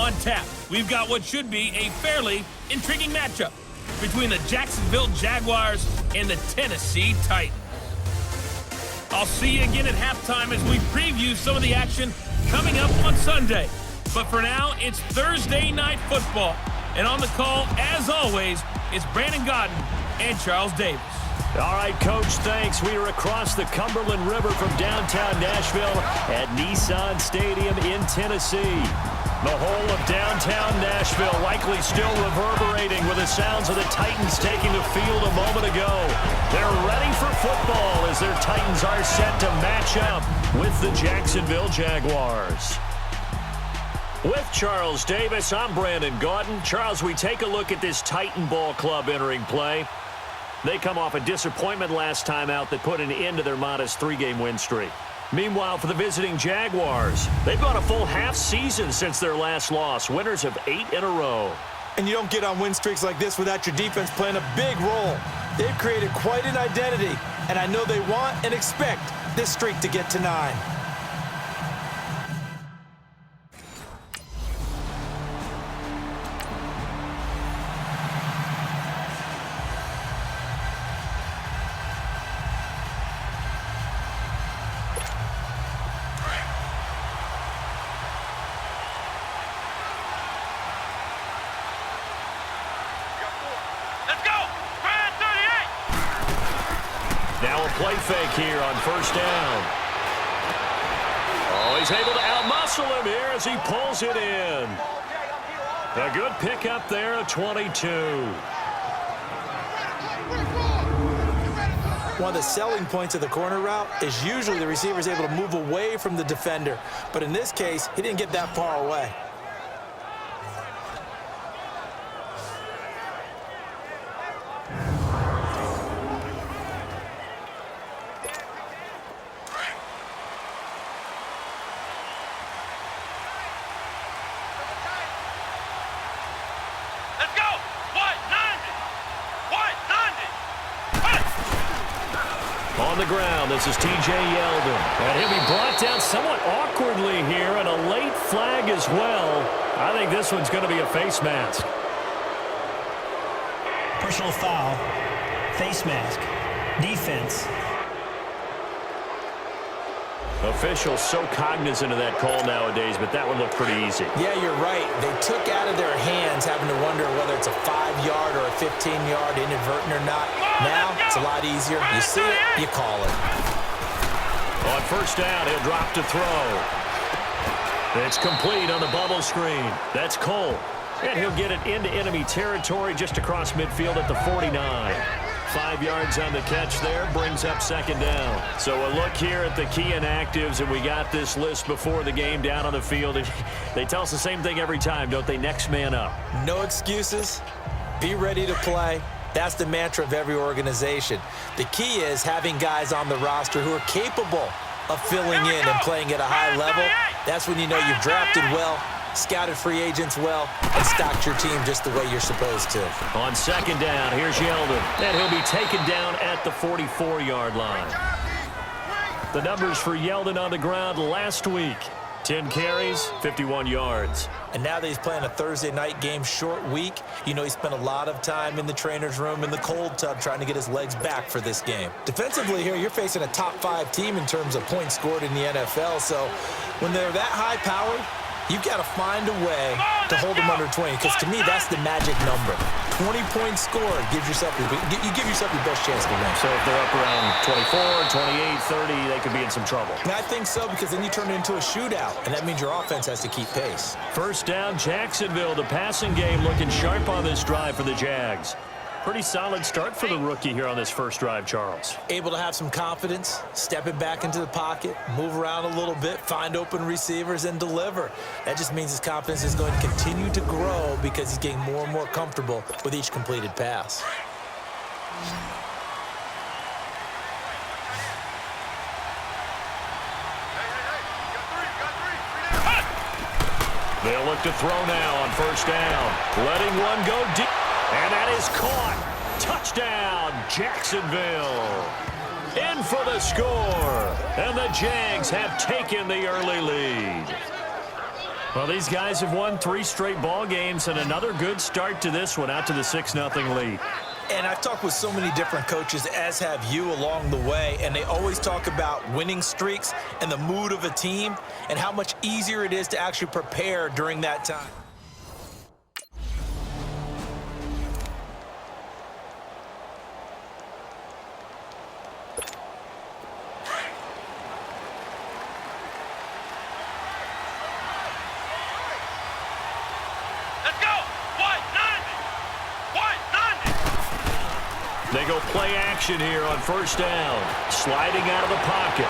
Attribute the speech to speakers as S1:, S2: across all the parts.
S1: On tap, we've got what should be a fairly intriguing matchup between the Jacksonville Jaguars and the Tennessee Titans. I'll see you again at halftime as we preview some of the action coming up on Sunday. But for now, it's Thursday Night Football. And on the call, as always, is Brandon Godden and Charles Davis.
S2: All right, Coach, thanks. We are across the Cumberland River from downtown Nashville at Nissan Stadium in Tennessee. The whole of downtown Nashville likely still reverberating with the sounds of the Titans taking the field a moment ago. They're ready for football as their Titans are set to match up with the Jacksonville Jaguars. With Charles Davis, I'm Brandon Gaudin. Charles, we take a look at this Titan Ball Club entering play. They come off a disappointment last time out that put an end to their modest 3-game win streak. Meanwhile, for the visiting Jaguars, they've gone a full half season since their last loss, winners of 8 in a row.
S3: And you don't get on win streaks like this without your defense playing a big role. They've created quite an identity, and I know they want and expect this streak to get to 9.
S2: Now a play fake here on first down. Oh, he's able to outmuscle him here as he pulls it in. A good pickup there of 22.
S3: One of the selling points of the corner route is usually the receiver is able to move away from the defender. But in this case, he didn't get that far away.
S2: On the ground, this is T.J. Yeldon. And he'll be brought down somewhat awkwardly here, and a late flag as well. I think this one's going to be a face mask.
S4: Personal foul, face mask, defense.
S2: Officials so cognizant of that call nowadays, but that one looked pretty easy.
S3: Yeah, you're right. They took out of their hands having to wonder whether it's a 5-yard or a 15-yard inadvertent or not. Now, it's a lot easier. You see it, you call it.
S2: On first down, he'll drop to throw. It's complete on the bubble screen. That's Cole. And he'll get it into enemy territory just across midfield at the 49. 5 yards on the catch there, brings up second down. So a look here at the key inactives, and we got this list before the game down on the field. They tell us the same thing every time, don't they? Next man up.
S3: No excuses. Be ready to play. That's the mantra of every organization. The key is having guys on the roster who are capable of filling in and playing at a high level. That's when you know you've drafted well, scouted free agents well, and stocked your team just the way you're supposed to.
S2: On second down, here's Yeldon. And he'll be taken down at the 44-yard line. The numbers for Yeldon on the ground last week. 10 carries, 51 yards.
S3: And now that he's playing a Thursday night game, short week, you know he spent a lot of time in the trainer's room in the cold tub trying to get his legs back for this game. Defensively here, you're facing a top 5 team in terms of points scored in the NFL. So when they're that high powered, you've got to find a way to hold them under 20, because to me, that's the magic number. 20 points scored gives yourself you give yourself your best chance to win.
S2: So if they're up around 24, 28, 30, they could be in some trouble.
S3: And I think so, because then you turn it into a shootout, and that means your offense has to keep pace.
S2: First down, Jacksonville. The passing game looking sharp on this drive for the Jags. Pretty solid start for the rookie here on this first drive, Charles.
S3: Able to have some confidence, stepping back into the pocket, move around a little bit, find open receivers, and deliver. That just means his confidence is going to continue to grow because he's getting more and more comfortable with each completed pass.
S2: They'll look to throw now on first down. Letting one go deep. And that is caught. Touchdown, Jacksonville. In for the score. And the Jags have taken the early lead. Well, these guys have won 3 straight ball games and another good start to this one, out to the 6-0 lead.
S3: And I've talked with so many different coaches, as have you, along the way, and they always talk about winning streaks and the mood of a team and how much easier it is to actually prepare during that time.
S2: They go play action here on first down. Sliding out of the pocket.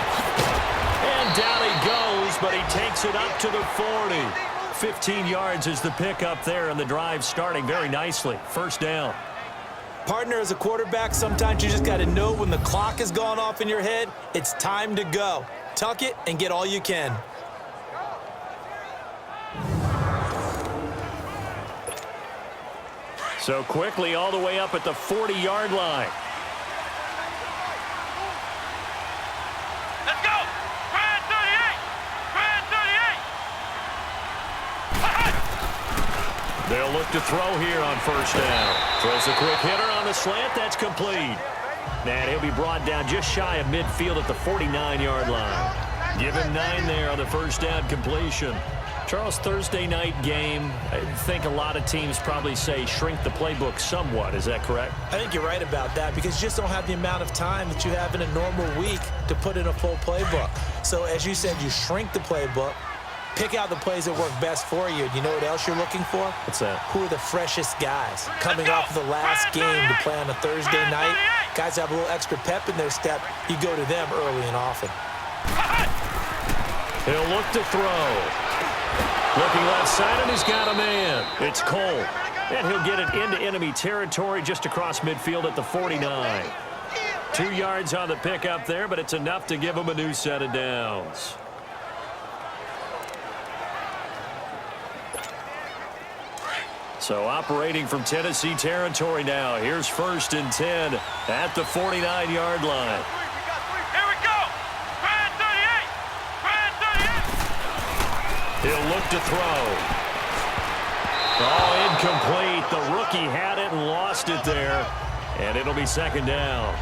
S2: And down he goes, but he takes it up to the 40. 15 yards is the pickup there, and the drive starting very nicely. First down.
S3: Partner, as a quarterback, sometimes you just got to know when the clock has gone off in your head, it's time to go. Tuck it and get all you can.
S2: So quickly all the way up at the 40-yard line.
S1: Let's go! Brand 38! Brand 38!
S2: They'll look to throw here on first down. Throws a quick hitter on the slant. That's complete. And he'll be brought down just shy of midfield at the 49-yard line. Give him 9 there on the first down completion. Charles, Thursday night game, I think a lot of teams probably say shrink the playbook somewhat. Is that correct?
S3: I think you're right about that because you just don't have the amount of time that you have in a normal week to put in a full playbook. So as you said, you shrink the playbook, pick out the plays that work best for you. You know what else you're looking for?
S2: What's that?
S3: Who are the freshest guys coming off of the last game to play on a Thursday night? Guys have a little extra pep in their step. You go to them early and often.
S2: He'll look to throw. Looking left side, and he's got a man. It's Cole. And he'll get it into enemy territory just across midfield at the 49. 2 yards on the pickup there, but it's enough to give him a new set of downs. So operating from Tennessee territory now. Here's 1st and 10 at the 49-yard line. He'll look to throw. Oh, incomplete. The rookie had it and lost it there. And it'll be 2nd down.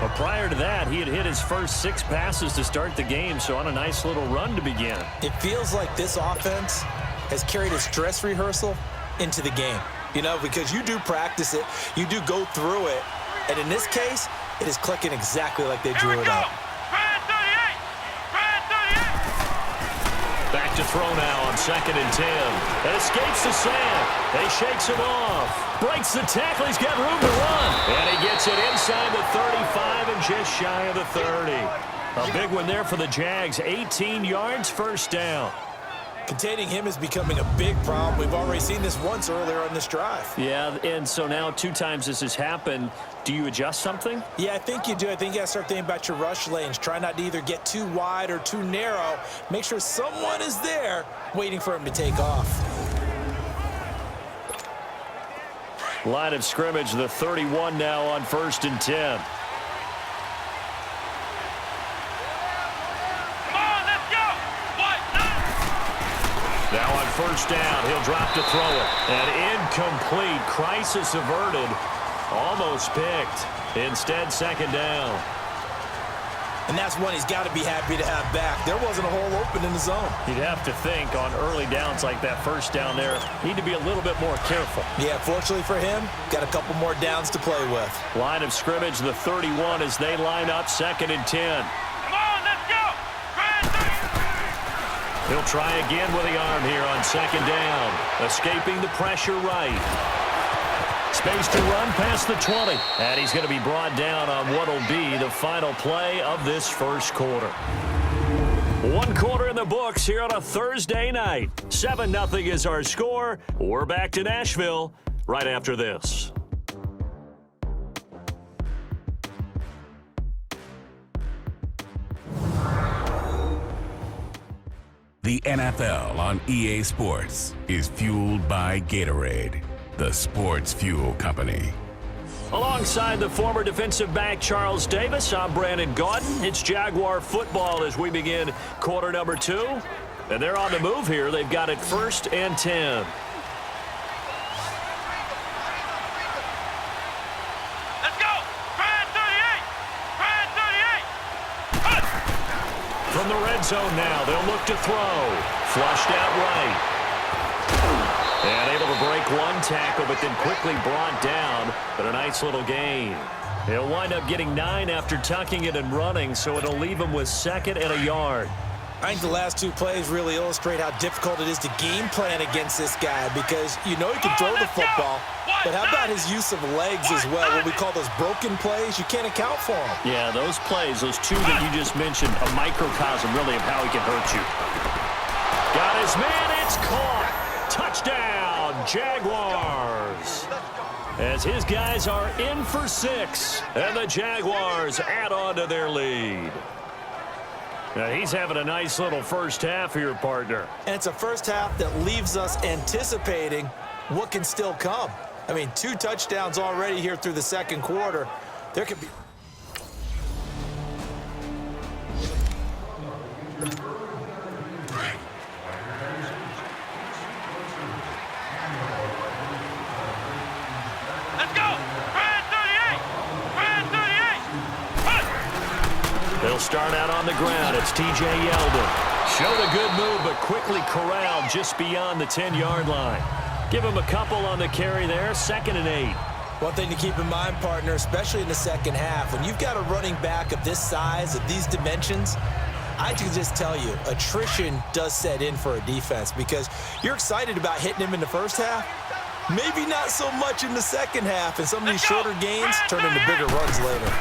S2: But prior to that, he had hit his first 6 passes to start the game, so on a nice little run to begin.
S3: It feels like this offense has carried its dress rehearsal into the game. You know, because you do practice it, you do go through it, and in this case, it is clicking exactly like they drew it up.
S2: Back to throw now on 2nd and 10. It escapes the sack. They shakes him off. Breaks the tackle. He's got room to run. And he gets it inside the 35 and just shy of the 30. A big one there for the Jags. 18 yards, first down.
S3: Containing him is becoming a big problem. We've already seen this once earlier on this drive.
S2: Yeah, and so now 2 times this has happened. Do you adjust something?
S3: Yeah, I think you do. I think you got to start thinking about your rush lanes. Try not to either get too wide or too narrow. Make sure someone is there waiting for him to take off.
S2: Line of scrimmage, the 31 now on 1st and 10. Now on first down, he'll drop to throw it. And incomplete. Crisis averted. Almost picked. Instead, 2nd down.
S3: And that's one he's got to be happy to have back. There wasn't a hole open in the zone.
S2: You'd have to think on early downs like that first down there, need to be a little bit more careful.
S3: Yeah, fortunately for him, got a couple more downs to play with.
S2: Line of scrimmage, the 31 as they line up 2nd and 10. He'll try again with the arm here on 2nd down. Escaping the pressure right. Space to run past the 20. And he's going to be brought down on what will be the final play of this first quarter. 1 quarter in the books here on a Thursday night. 7-0 is our score. We're back to Nashville right after this.
S5: The NFL on EA Sports is fueled by Gatorade, the sports fuel company.
S2: Alongside the former defensive back Charles Davis, I'm Brandon Gaudin. It's Jaguar football as we begin quarter number 2. And they're on the move here. They've got it 1st and 10.
S1: Let's go! Brad 38! Brad 38!
S2: From the red zone now, they'll look to throw. Flushed out right. And able to break one tackle, but then quickly brought down. But a nice little gain. He'll wind up getting 9 after tucking it and running, so it'll leave him with 2nd and a yard.
S3: I think the last 2 plays really illustrate how difficult it is to game plan against this guy because you know he can throw the football, but how about his use of legs as well? What we call those broken plays, you can't account for them.
S2: Yeah, those plays, those 2 that you just mentioned, a microcosm really of how he can hurt you. Got his man, it's caught. Touchdown, Jaguars. As his guys are in for 6, and the Jaguars add on to their lead. Now he's having a nice little first half here, partner.
S3: And it's a first half that leaves us anticipating what can still come. I mean, 2 touchdowns already here through the second quarter. There could be...
S1: Let's go! Brad 38! Brad 38!
S2: They'll start out on the ground. It's T.J. Yeldon. Showed a good move, but quickly corralled just beyond the 10-yard line. Give him a couple on the carry there, 2nd and 8.
S3: One thing to keep in mind, partner, especially in the second half, when you've got a running back of this size, of these dimensions, I can just tell you, attrition does set in for a defense because you're excited about hitting him in the first half, maybe not so much in the second half, and some of these shorter gains turn into bigger runs later.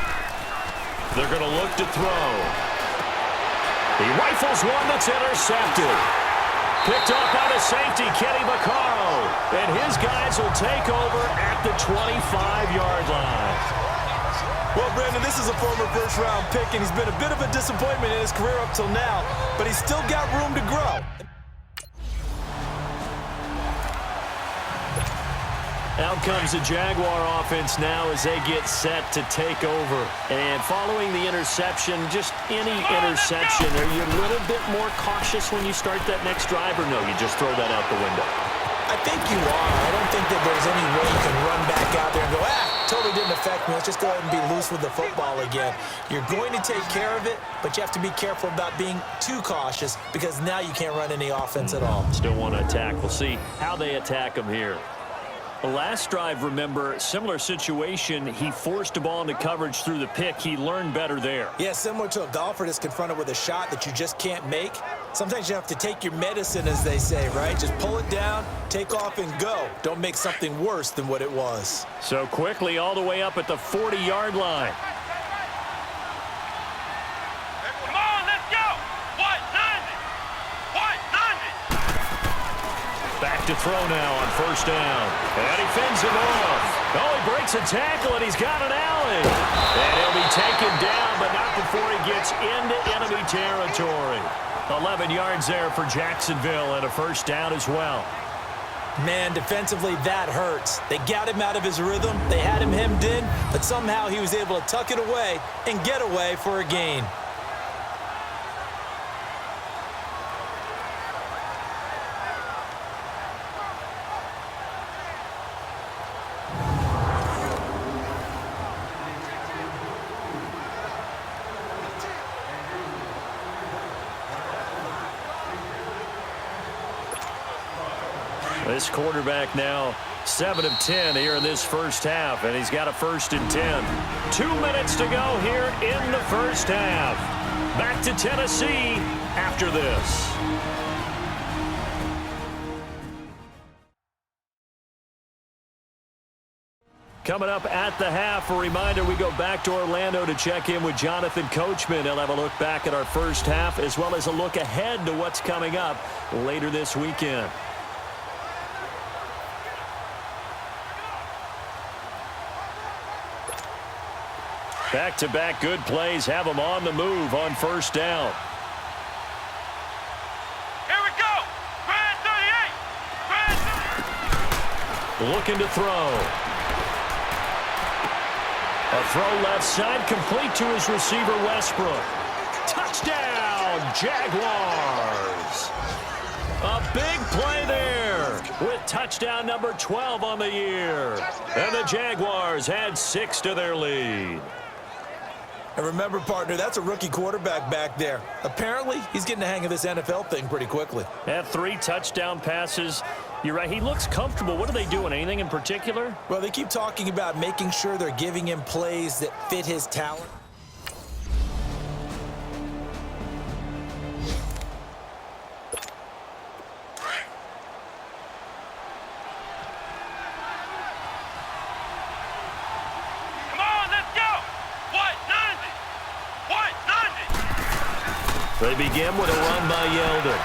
S2: They're going to look to throw. He rifles one that's intercepted. Picked up by the safety, Kenny Vaccaro. And his guys will take over at the 25-yard line.
S3: Well, Brandon, this is a former first-round pick, and he's been a bit of a disappointment in his career up till now, but he's still got room to grow.
S2: Out comes the Jaguar offense now as they get set to take over. And following the interception, just any interception, are you a little bit more cautious when you start that next drive, or no, you just throw that out the window?
S3: I think you are. I don't think that there's any way you can run back out there and go, totally didn't affect me. Let's just go ahead and be loose with the football again. You're going to take care of it, but you have to be careful about being too cautious because now you can't run any offense at all.
S2: Still want to attack. We'll see how they attack them here. The last drive, remember, similar situation. He forced a ball into coverage through the pick. He learned better there.
S3: Yeah, similar to a golfer that's confronted with a shot that you just can't make. Sometimes you have to take your medicine, as they say, right? Just pull it down, take off, and go. Don't make something worse than what it was.
S2: So quickly all the way up at the 40-yard line.
S1: Come on, let's go! What, 90? What, 90?
S2: Back to throw now on first down. And he fends him off. Oh, he breaks a tackle, and he's got an alley. And he'll be taken down, but not before he gets into enemy territory. 11 yards there for Jacksonville and a first down as well.
S3: Man, defensively, that hurts. They got him out of his rhythm. They had him hemmed in, but somehow he was able to tuck it away and get away for a gain.
S2: This quarterback now 7 of 10 here in this first half, and he's got a 1st and 10. 2 minutes to go here in the first half. Back to Tennessee after this. Coming up at the half, a reminder, we go back to Orlando to check in with Jonathan Coachman. He'll have a look back at our first half as well as a look ahead to what's coming up later this weekend. Back-to-back good plays have them on the move on first down.
S1: Here we go! Brad 38! Brad 38!
S2: Looking to throw. A throw left side, complete to his receiver, Westbrook. Touchdown, Jaguars! Touchdown number 12 on the year. And the Jaguars add 6 to their lead.
S3: And remember, partner, that's a rookie quarterback back there. Apparently, he's getting the hang of this NFL thing pretty quickly.
S2: Had 3 touchdown passes. You're right, he looks comfortable. What are they doing? Anything in particular?
S3: Well, they keep talking about making sure they're giving him plays that fit his talent.
S2: They begin with a run by Yeldon.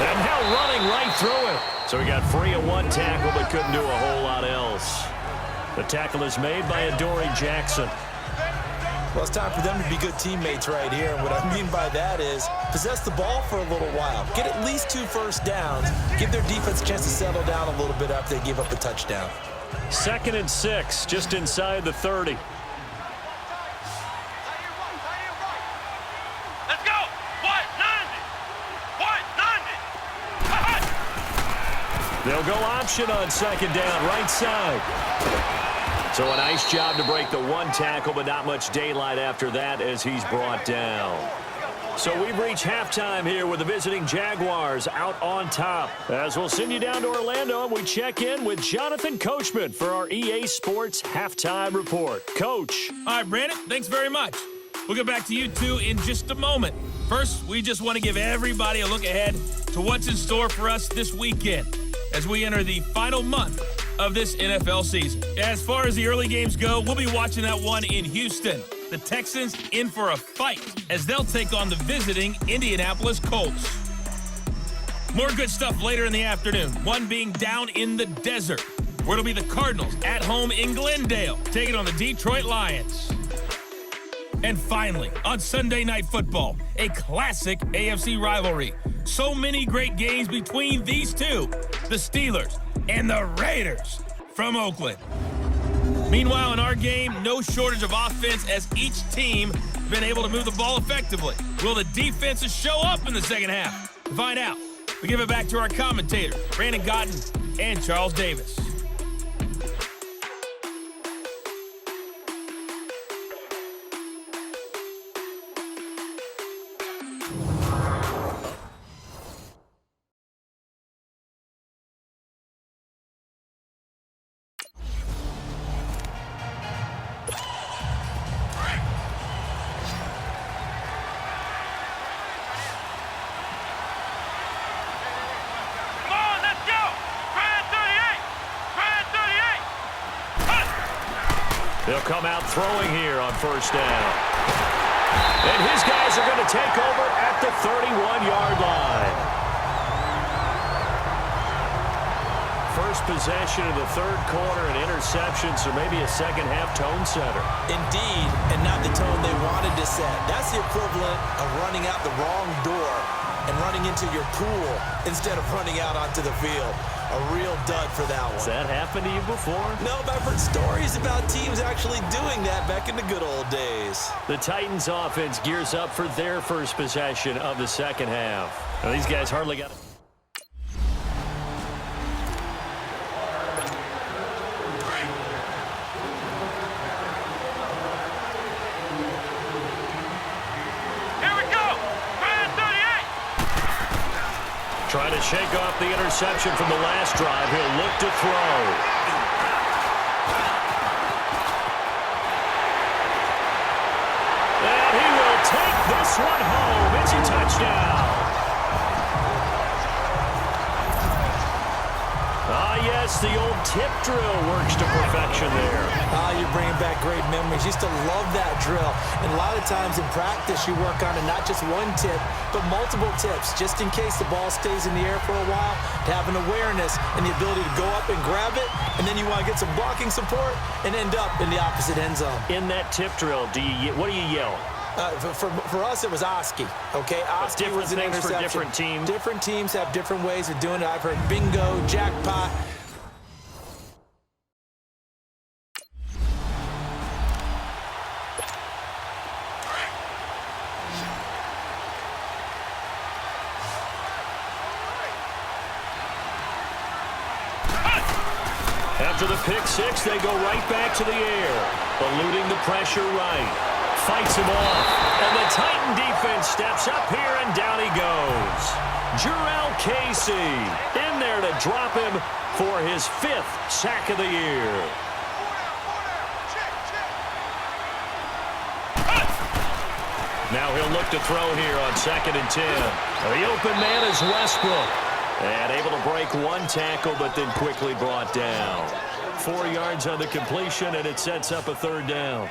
S2: And now running right through it. So he got free of 1 tackle but couldn't do a whole lot else. The tackle is made by Adoree Jackson.
S3: Well, it's time for them to be good teammates right here. And what I mean by that is possess the ball for a little while. Get at least 2 first downs. Give their defense a chance to settle down a little bit after they give up a touchdown.
S2: 2nd and 6, just inside the 30. They'll go option on 2nd down, right side. So a nice job to break the 1 tackle, but not much daylight after that as he's brought down. So we've reached halftime here with the visiting Jaguars out on top. As we'll send you down to Orlando, and we check in with Jonathan Coachman for our EA Sports Halftime Report. Coach.
S1: All right, Brandon, thanks very much. We'll get back to you two in just a moment. First, we just want to give everybody a look ahead to what's in store for us this weekend as we enter the final month of this NFL season. As far as the early games go, we'll be watching that one in Houston. The Texans in for a fight as they'll take on the visiting Indianapolis Colts. More good stuff later in the afternoon, one being down in the desert, where it'll be the Cardinals at home in Glendale, taking on the Detroit Lions. And finally, on Sunday Night Football, a classic AFC rivalry. So many great games between these two, the Steelers and the Raiders from Oakland. Meanwhile, in our game, no shortage of offense as each team has been able to move the ball effectively. Will the defenses show up in the second half? To find out, we give it back to our commentators, Brandon Gotton and Charles Davis.
S2: They'll come out throwing here on 1st down. And his guys are going to take over at the 31-yard line. First possession of the 3rd quarter and interception, so maybe a second-half tone setter.
S3: Indeed, and not the tone they wanted to set. That's the equivalent of running out the wrong door and running into your pool instead of running out onto the field. A real dud for that one.
S2: Has that happened to you before?
S3: No, but I've heard stories about teams actually doing that back in the good old days.
S2: The Titans offense gears up for their first possession of the second half. Now, these guys hardly got it. Trying to shake off the interception from the last drive. He'll look to throw. And he will take this one home. It's a touchdown. Ah, yes, the old tip drill works to perfection there.
S3: You're bringing back great memories. Used to love that drill. And a lot of times in practice, you work on it, not just one tip, but multiple tips, just in case the ball stays in the air for a while, to have an awareness and the ability to go up and grab it, and then you want to get some blocking support and end up in the opposite end zone.
S2: In that tip drill, what do you yell?
S3: For us, it was Oski. Okay, Oski was an interception.
S2: For different teams.
S3: Different teams have different ways of doing it. I've heard bingo, jackpot.
S2: After the pick six, they go right back to the air, eluding the pressure right. Fights him off, and the Titan defense steps up here, and down he goes. Jurrell Casey in there to drop him for his 5th sack of the year. Now he'll look to throw here on 2nd and 10. The open man is Westbrook. And able to break one tackle, but then quickly brought down. 4 yards on the completion, and it sets up a 3rd down.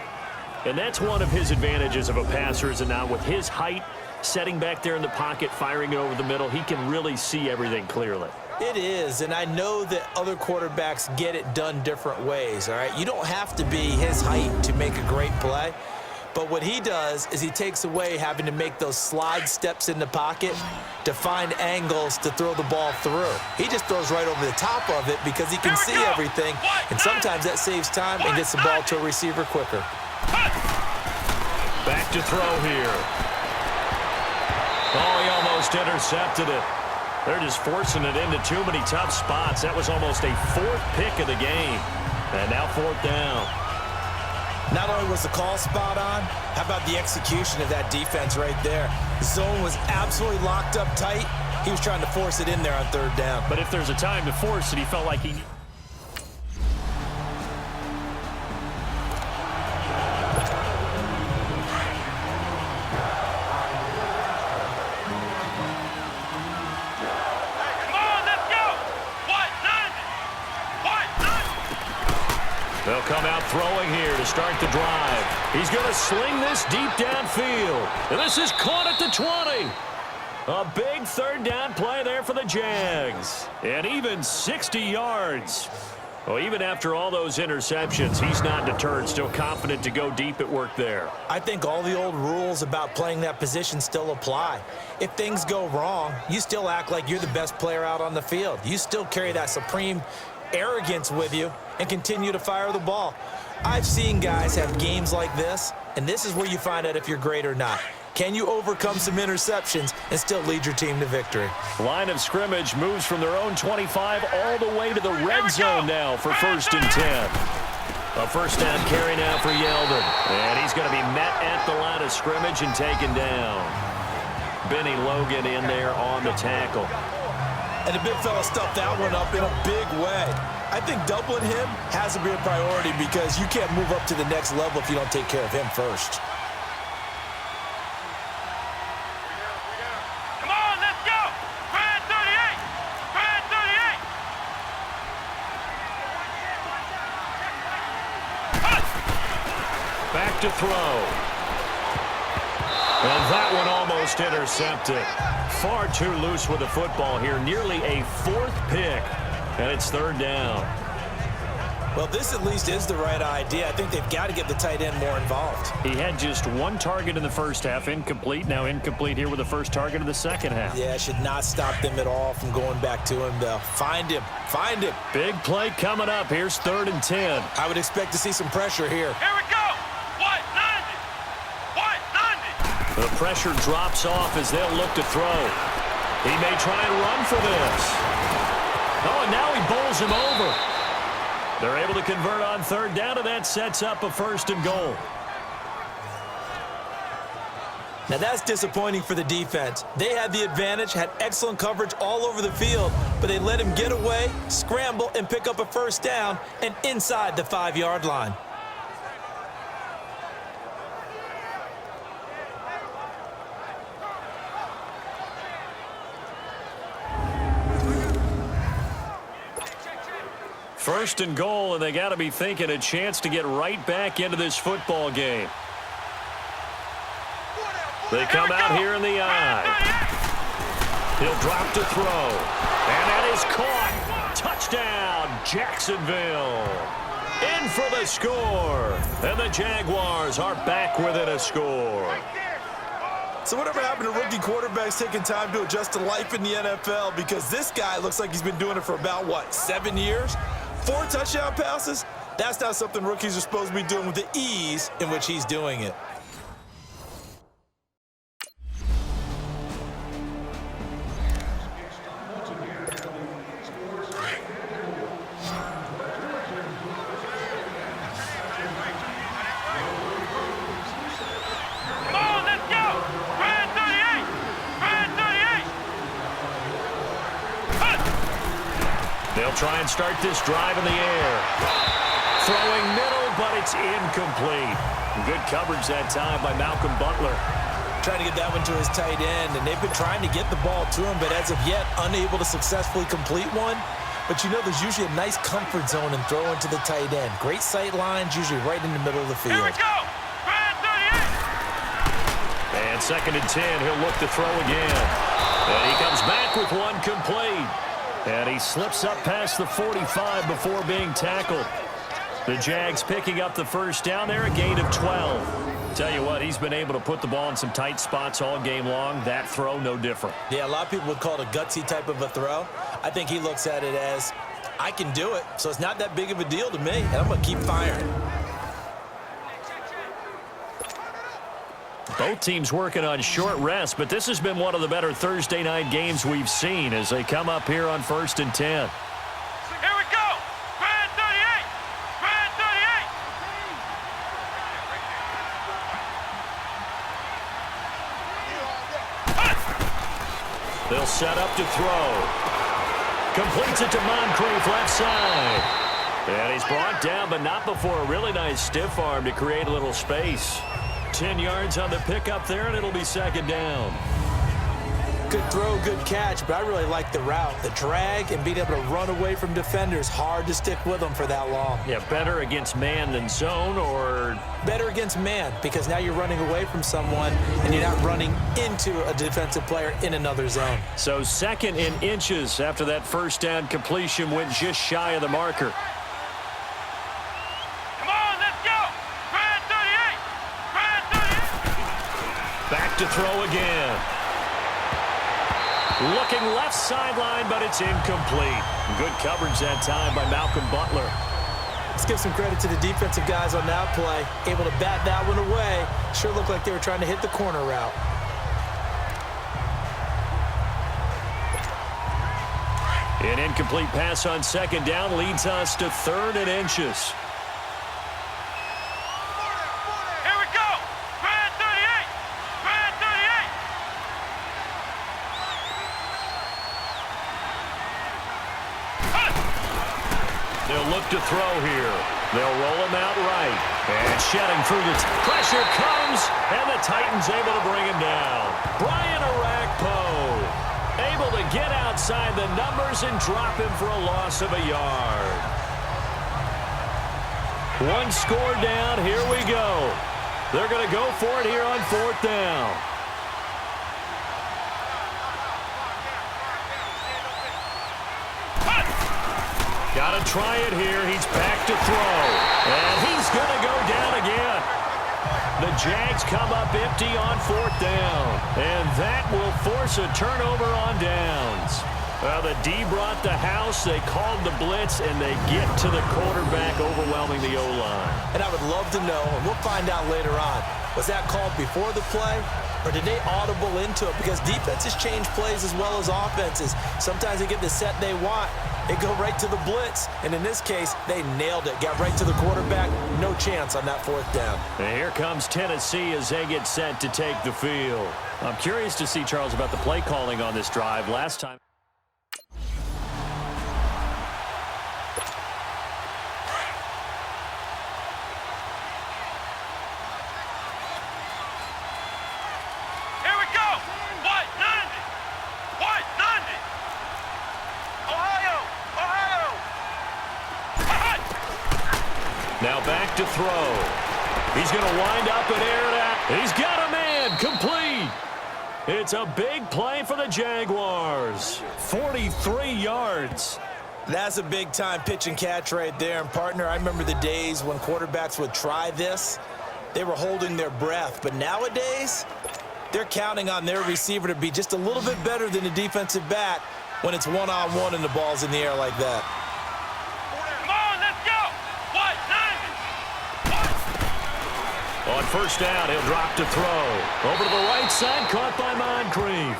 S2: And that's one of his advantages of a passer, is now with his height, setting back there in the pocket, firing it over the middle, he can really see everything clearly.
S3: It is, and I know that other quarterbacks get it done different ways, all right? You don't have to be his height to make a great play. But what he does is he takes away having to make those slide steps in the pocket to find angles to throw the ball through. He just throws right over the top of it because he can see everything, and sometimes that saves time and gets the ball to a receiver quicker.
S2: Back to throw here. Oh, he almost intercepted it. They're just forcing it into too many tough spots. That was almost a 4th pick of the game. And now 4th down.
S3: Not only was the call spot on, how about the execution of that defense right there? The zone was absolutely locked up tight. He was trying to force it in there on 3rd down.
S2: But if there's a time to force it, he felt like he... They'll come out throwing here to start the drive. He's going to sling this deep downfield. And this is caught at the 20. A big 3rd down play there for the Jags. And even 60 yards. Well, even after all those interceptions, he's not deterred, still confident to go deep at work there.
S3: I think all the old rules about playing that position still apply. If things go wrong, you still act like you're the best player out on the field. You still carry that supreme arrogance with you and continue to fire the ball. I've seen guys have games like this, and this is where you find out if you're great or not. Can you overcome some interceptions and still lead your team to victory?
S2: Line of scrimmage moves from their own 25 all the way to the red zone now for 1st and 10. A 1st down carry now for Yeldon. And he's going to be met at the line of scrimmage and taken down. Benny Logan in there on the tackle.
S3: And the big fella stuffed that one up in a big way. I think doubling him has to be a priority because you can't move up to the next level if you don't take care of him first.
S6: Come on, let's go! Brad 38! Brad 38!
S2: Back to throw. And that one almost intercepted. Far too loose with the football here. Nearly a 4th pick. And it's 3rd down.
S3: Well, this at least is the right idea. I think they've got to get the tight end more involved.
S2: He had just 1 target in the first half. Incomplete. Now incomplete here with the first target of the second half.
S3: Yeah, should not stop them at all from going back to him, though. Find him. Find him.
S2: Big play coming up. Here's 3rd and 10.
S3: I would expect to see some pressure here.
S6: Here we go! White 90!
S2: The pressure drops off as they'll look to throw. He may try and run for this. Oh, and now he bowls him over. They're able to convert on 3rd down, and that sets up a 1st and goal.
S3: Now that's disappointing for the defense. They had the advantage, had excellent coverage all over the field, but they let him get away, scramble, and pick up a 1st down and inside the 5-yard line.
S2: First and goal, and they got to be thinking a chance to get right back into this football game. They come out here in the eye. He'll drop to throw. And that is caught. Touchdown, Jacksonville. In for the score. And the Jaguars are back within a score.
S3: So whatever happened to rookie quarterbacks taking time to adjust to life in the NFL? Because this guy looks like he's been doing it for about, 7 years? 4 touchdown passes? That's not something rookies are supposed to be doing with the ease in which he's doing it.
S2: They'll try and start this drive in the air. Throwing middle, but it's incomplete. Good coverage that time by Malcolm Butler.
S3: Trying to get that one to his tight end, and they've been trying to get the ball to him, but as of yet, unable to successfully complete one. But you know there's usually a nice comfort zone in throwing to the tight end. Great sight lines, usually right in the middle of the field.
S6: Here we go. Man 38.
S2: And 2nd and 10, he'll look to throw again. And he comes back with one complete. And he slips up past the 45 before being tackled. The Jags picking up the first down there, a gain of 12. Tell you what, he's been able to put the ball in some tight spots all game long. That throw, no different.
S3: Yeah, a lot of people would call it a gutsy type of a throw. I think he looks at it as, I can do it, so it's not that big of a deal to me, and I'm going to keep firing.
S2: Both teams working on short rest, but this has been one of the better Thursday night games we've seen as they come up here on 1st and 10.
S6: Here we go. Man 38. Man 38.
S2: They'll set up to throw. Completes it to Moncrief left side. And he's brought down, but not before a really nice stiff arm to create a little space. 10 yards on the pickup there, and it'll be 2nd down.
S3: Good throw, good catch, but I really like the route. The drag and being able to run away from defenders, hard to stick with them for that long.
S2: Yeah, better against man than zone, or?
S3: Better against man, because now you're running away from someone and you're not running into a defensive player in another zone.
S2: So 2nd in inches after that first down completion went just shy of the marker.
S6: Come on, let's go. Man 38. Man 38.
S2: Back to throw again. Looking left sideline, but it's incomplete. Good coverage that time by Malcolm Butler.
S3: Let's give some credit to the defensive guys on that play. Able to bat that one away. Sure looked like they were trying to hit the corner route.
S2: An incomplete pass on 2nd down leads us to 3rd and inches.
S6: Here we go. Man 38. Man 38.
S2: They'll look to throw here. They'll roll him out right. And shedding through the pressure comes, and the Titans able to bring him down. Brian Arakpo able to get outside the numbers and drop him for a loss of a yard. One score down. Here we go. They're going to go for it here on 4th down. Got to try it here. He's back to throw. And he's going to go down again. The Jags come up empty on 4th down. And that will force a turnover on downs. Well, the D brought the house. They called the blitz, and they get to the quarterback, overwhelming the O-line.
S3: And I would love to know, and we'll find out later on, was that called before the play? Or did they audible into it? Because defenses change plays as well as offenses. Sometimes they get the set they want. They go right to the blitz. And in this case, they nailed it. Got right to the quarterback. No chance on that 4th down.
S2: And here comes Tennessee as they get set to take the field. I'm curious to see, Charles, about the play calling on this drive. Last time. Now back to throw. He's going to wind up and air it out. He's got a man. Complete. It's a big play for the Jaguars. 43 yards.
S3: That's a big-time pitch and catch right there. And, partner, I remember the days when quarterbacks would try this. They were holding their breath. But nowadays, they're counting on their receiver to be just a little bit better than the defensive back when it's one-on-one and the ball's in the air like that.
S2: On 1st down, he'll drop to throw. Over to the right side, caught by Moncrief.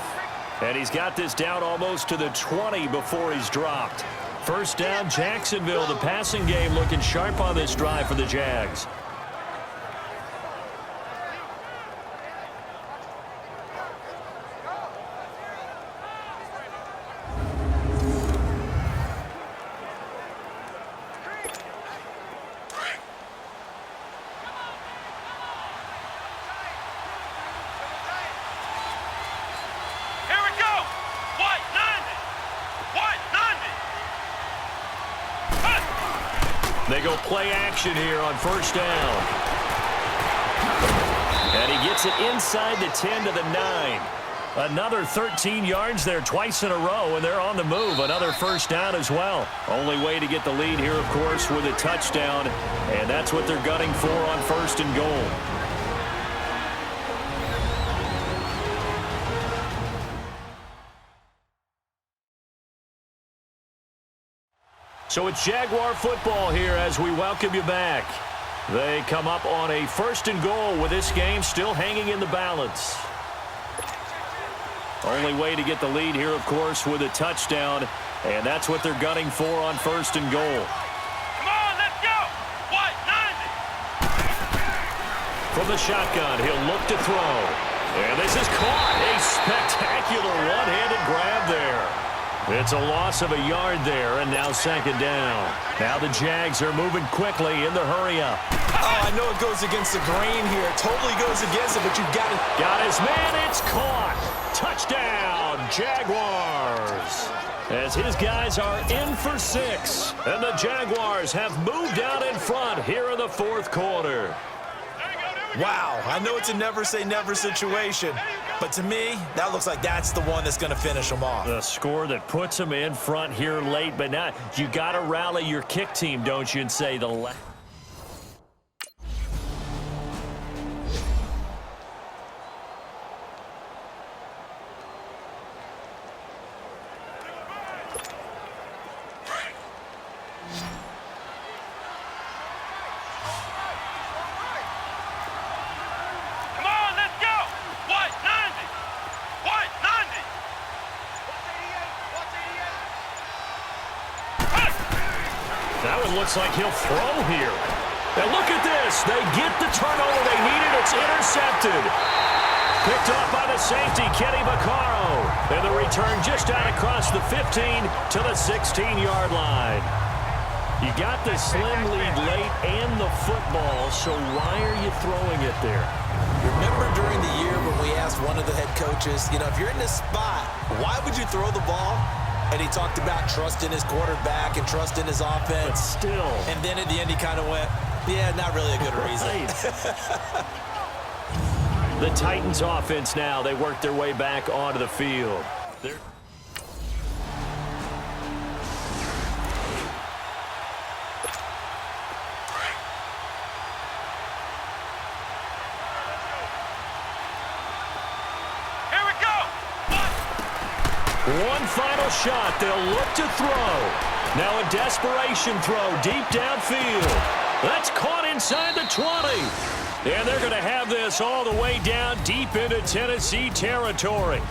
S2: And he's got this down almost to the 20 before he's dropped. 1st down, Jacksonville. The passing game looking sharp on this drive for the Jags. They go play action here on first down. And he gets it inside the 10 to the 9. Another 13 yards there twice in a row, and they're on the move. Another first down as well. Only way to get the lead here, of course, with a touchdown, and that's what they're gunning for on first and goal. So it's Jaguar football here as we welcome you back. They come up on a first and goal with this game still hanging in the balance. Only way to get the lead here, of course, with a touchdown, and that's what they're gunning for on first and goal.
S6: Come on, let's go. What? 90.
S2: From the shotgun, he'll look to throw. And this is caught. A spectacular one-handed grab there. It's a loss of a yard there, and now second down. Now the Jags are moving quickly in the hurry-up.
S3: Oh, I know it goes against the grain here. It totally goes against it, but you've got to...
S2: Got his man. It's caught. Touchdown, Jaguars. As his guys are in for 6. And the Jaguars have moved out in front here in the fourth quarter.
S3: Wow, I know it's a never-say-never situation, but to me, that looks like that's the one that's going to finish them off.
S2: The score that puts them in front here late, but now you got to rally your kick team, don't you, and say the left. That one looks like he'll throw here. And look at this. They get the turnover they needed. It's intercepted. Picked up by the safety, Kenny Vaccaro. And the return just out across the 15 to the 16-yard line. You got the slim lead late and the football, so why are you throwing it there?
S3: Remember during the year when we asked one of the head coaches, if you're in this spot, why would you throw the ball? And he talked about trusting his quarterback and trusting his offense.
S2: But still.
S3: And then at the end he kind of went, yeah, not really a good reason.
S2: The Titans offense now, they work their way back onto the field. One final shot. They'll look to throw. Now a desperation throw deep downfield. That's caught inside the 20. And they're going to have this all the way down deep into Tennessee territory.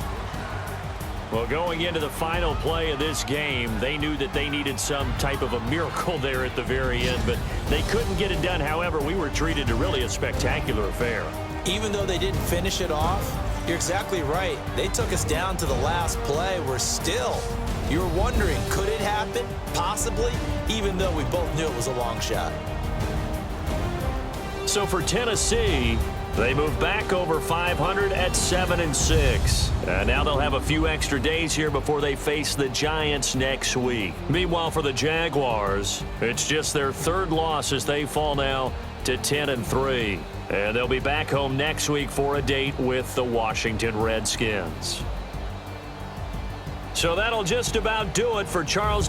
S2: Well, going into the final play of this game, they knew that they needed some type of a miracle there at the very end, but they couldn't get it done. However, we were treated to really a spectacular affair.
S3: Even though they didn't finish it off, you're exactly right. They took us down to the last play. You're wondering, could it happen? Possibly, even though we both knew it was a long shot.
S2: So for Tennessee, they move back over 500 at 7-6. Now they'll have a few extra days here before they face the Giants next week. Meanwhile, for the Jaguars, it's just their third loss as they fall now to 10-3. And they'll be back home next week for a date with the Washington Redskins. So that'll just about do it for Charles